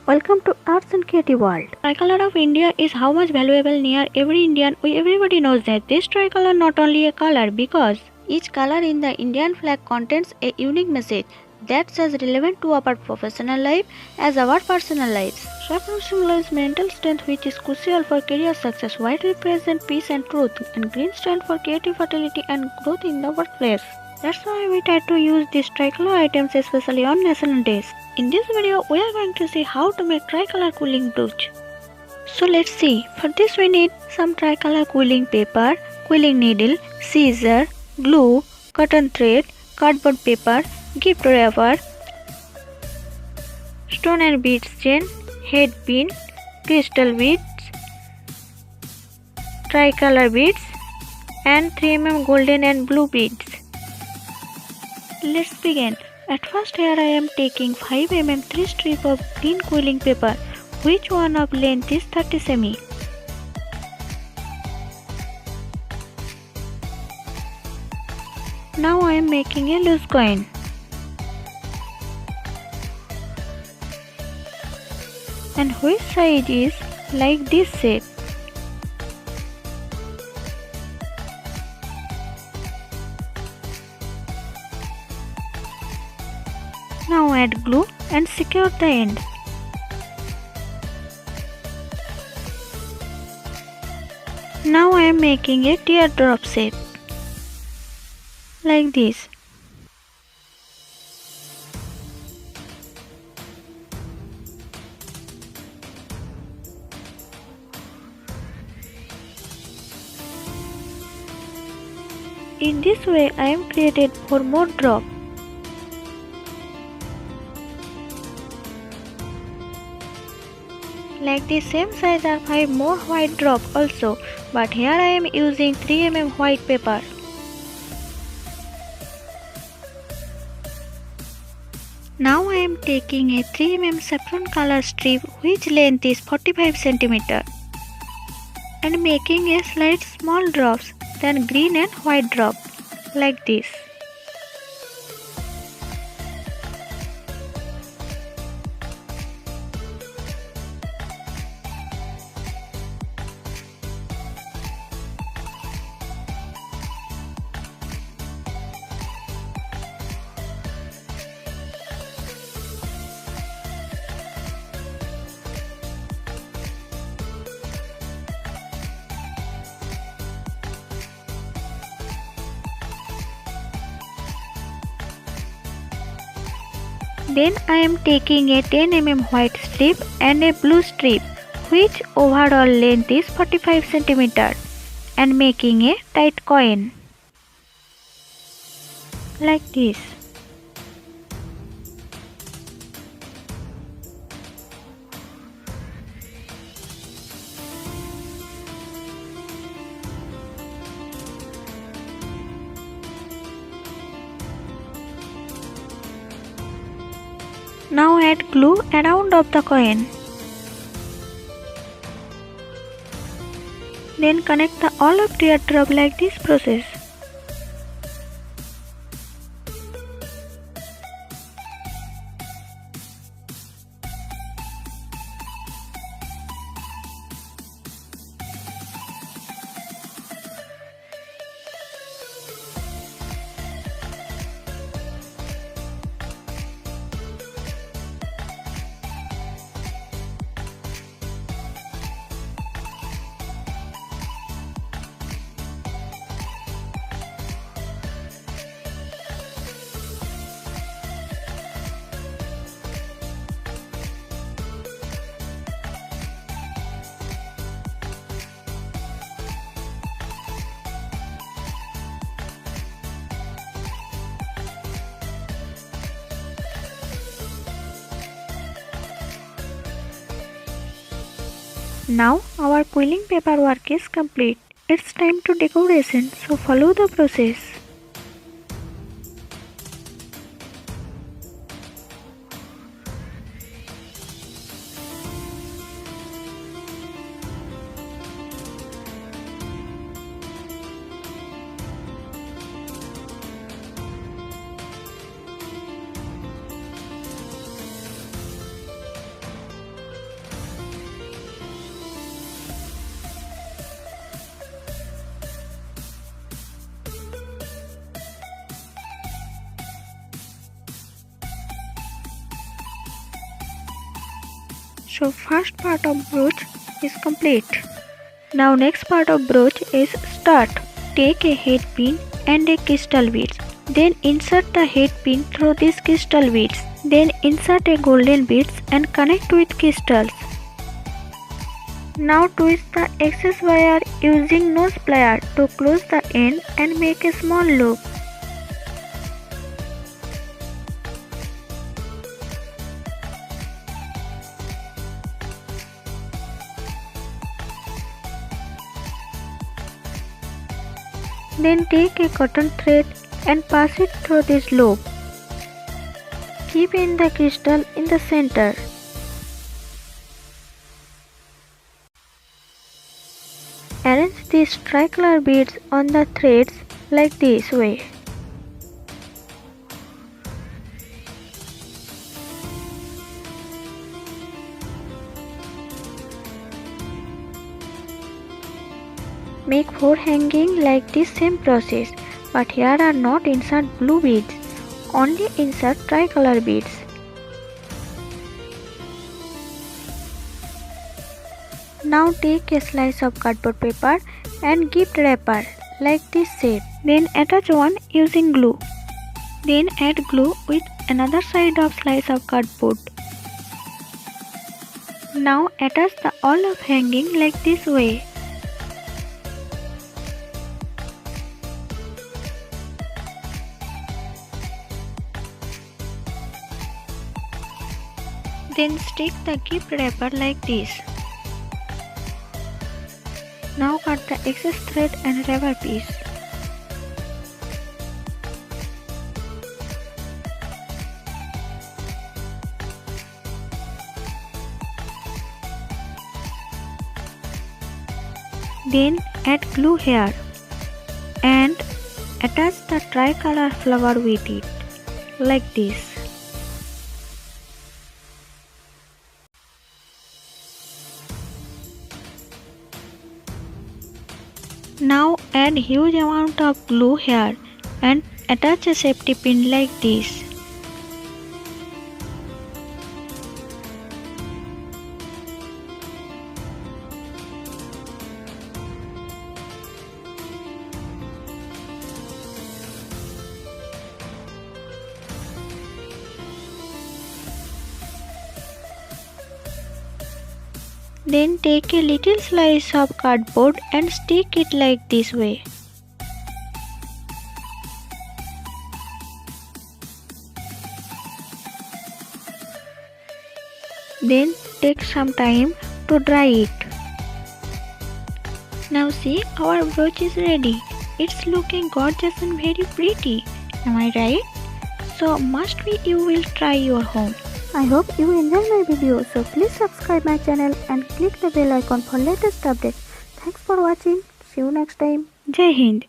Welcome to Arts and Creative World. Tricolor of India is how much valuable near every Indian. Everybody knows that this tricolor not only a color because each color in the Indian flag contains a unique message that's as relevant to our professional life as our personal lives. Saffron symbolizes mental strength which is crucial for career success. White represents peace and truth, and green stands for creative fertility and growth in the workplace. That's why we try to use these tricolor items especially on national days. In this video, we are going to see how to make tricolor quilling brooch. So let's see. For this we need some tricolor quilling paper, quilling needle, scissor, glue, cotton thread, cardboard paper, gift wrapper, stone and beads chain, head pin, crystal beads, tricolor beads, and 3mm golden and blue beads. Let's begin. At first here I am taking 5mm 3 strip of green quilling paper, which one of length is 30 cm. Now I am making a loose coin. And which side is like this shape. Now add glue and secure the end. Now I am making a teardrop shape like this. In this way I am created 4 more drops. Like the same size are 5 more white drops also, but here I am using 3mm white paper. Now I am taking a 3mm saffron color strip which length is 45 cm and making a slight small drops, then green and white drop like this. Then I am taking a 10mm white strip and a blue strip which overall length is 45 cm and making a tight coin like this. Now add glue around of the coin. Then connect the all of teardrop like this process. Now our quilling paper work is complete. It's time to decoration, so follow the process. So first part of brooch is complete. Now next part of brooch is start. Take a head pin and a crystal beads. Then insert the head pin through these crystal beads. Then insert a golden beads and connect with crystals. Now twist the excess wire using nose plier to close the end and make a small loop. Then take a cotton thread and pass it through this loop. Keep in the crystal in the center. Arrange these tricolor beads on the threads like this way. Make 4 hanging like this same process, but here are not insert blue beads, only insert tricolor beads. Now take a slice of cardboard paper and gift wrapper like this shape. Then attach one using glue. Then add glue with another side of slice of cardboard. Now attach the all of hanging like this way. Then stick the gift wrapper like this. Now cut the excess thread and rubber piece. Then add glue here and attach the tricolor flower with it like this. Now add huge amount of glue here and attach a safety pin like this. Then take a little slice of cardboard and stick it like this way. Then take some time to dry it. Now see, our brooch is ready. It's looking gorgeous and very pretty. Am I right? So must be you will try your home. I hope you enjoy my video, so please subscribe my channel and click the bell icon for latest updates. Thanks for watching. See you next time. Jai Hind.